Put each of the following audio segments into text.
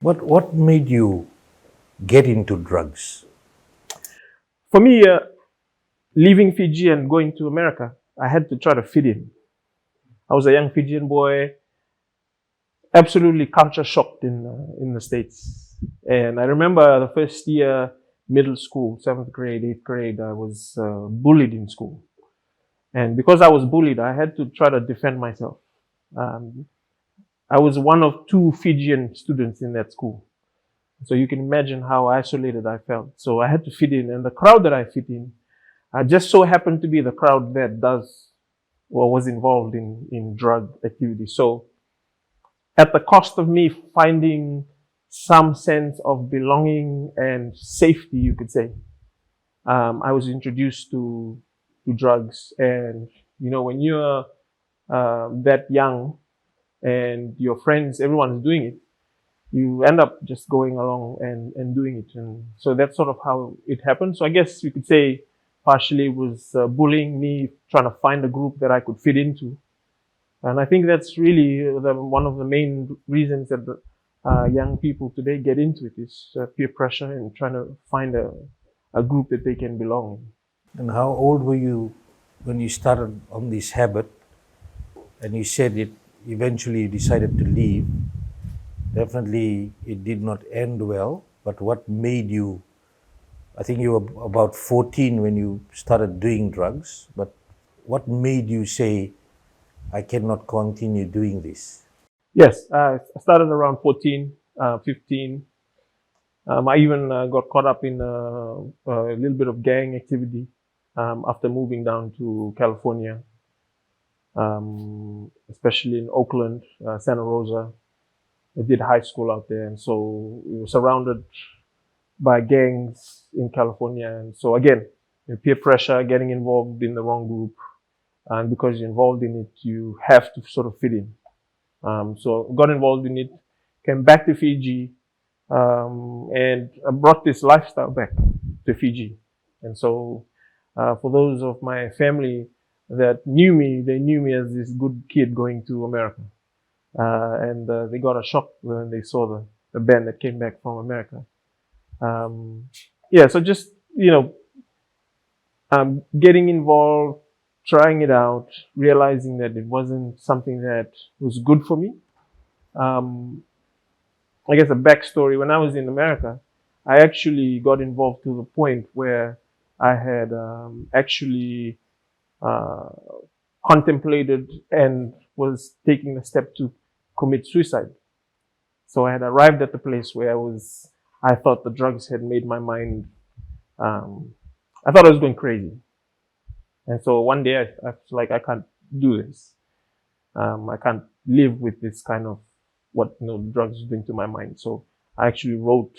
What made you get into drugs? For me, leaving Fiji and going to America, I had to try to fit in. I was a young Fijian boy, absolutely culture shocked in the States. And I remember the first year, middle school, seventh grade, eighth grade, I was bullied in school. And because I was bullied, I had to try to defend myself. Um, I was one of two Fijian students in that school. So you can imagine how isolated I felt. So I had to fit in. And the crowd that I fit in, I just so happened to be the crowd that does or was involved in drug activity. So at the cost of me finding some sense of belonging and safety, you could say, I was introduced to drugs. And, when you're that young and your friends, everyone's doing it, you end up just going along and doing it. And so that's sort of how it happened. So I guess you could say partially it was bullying me, trying to find a group that I could fit into. And I think that's really one of the main reasons that young people today get into it is peer pressure and trying to find a group that they can belong in. And how old were you when you started on this habit? And you said it eventually you decided to leave. Definitely, it did not end well. But what made you? I think you were about 14 when you started doing drugs. But what made you say, "I cannot continue doing this"? Yes, I started around 14, 15. I even got caught up in a little bit of gang activity after moving down to California, especially in Oakland, Santa Rosa. I did high school out there, and so we were surrounded by gangs in California. And so again, peer pressure, getting involved in the wrong group, and because you're involved in it, you have to sort of fit in. So got involved in it, came back to Fiji, and I brought this lifestyle back to Fiji. And so, for those of my family that knew me, they knew me as this good kid going to America. And they got a shock when they saw the band that came back from America. Yeah, so just, getting involved, trying it out, realizing that it wasn't something that was good for me. Um, I guess a backstory, when I was in America, I actually got involved to the point where I had actually uh, contemplated and was taking a step to commit suicide. So I had arrived at the place where I thought the drugs had made my mind, um, I thought I was going crazy. And so one day I was like, I can't do this. I can't live with this kind of what drugs is doing to my mind. So I actually wrote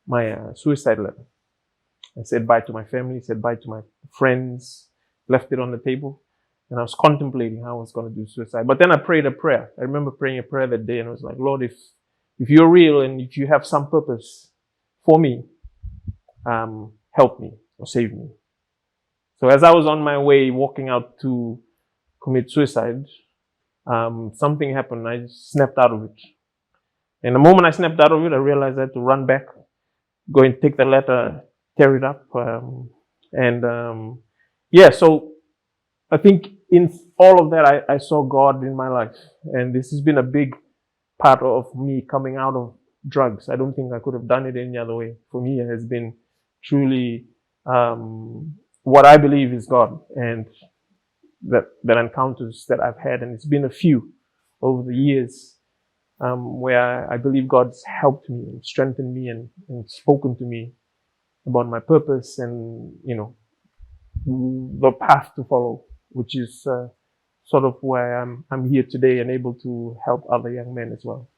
my suicide letter. I said bye to my family, said bye to my friends, left it on the table, and I was contemplating how I was going to do suicide. But then I prayed a prayer. I remember praying a prayer that day, and I was like, Lord, if you're real and if you have some purpose for me, help me or save me. So as I was on my way walking out to commit suicide, something happened. I just snapped out of it. And the moment I snapped out of it, I realized I had to run back, go and take the letter, tear it up. Yeah, so I think in all of that, I saw God in my life. And this has been a big part of me coming out of drugs. I don't think I could have done it any other way. For me, it has been truly what I believe is God. And that encounters that I've had, and it's been a few over the years, where I believe God's helped me and strengthened me and spoken to me about my purpose and, the path to follow, which is sort of why I'm here today and able to help other young men as well.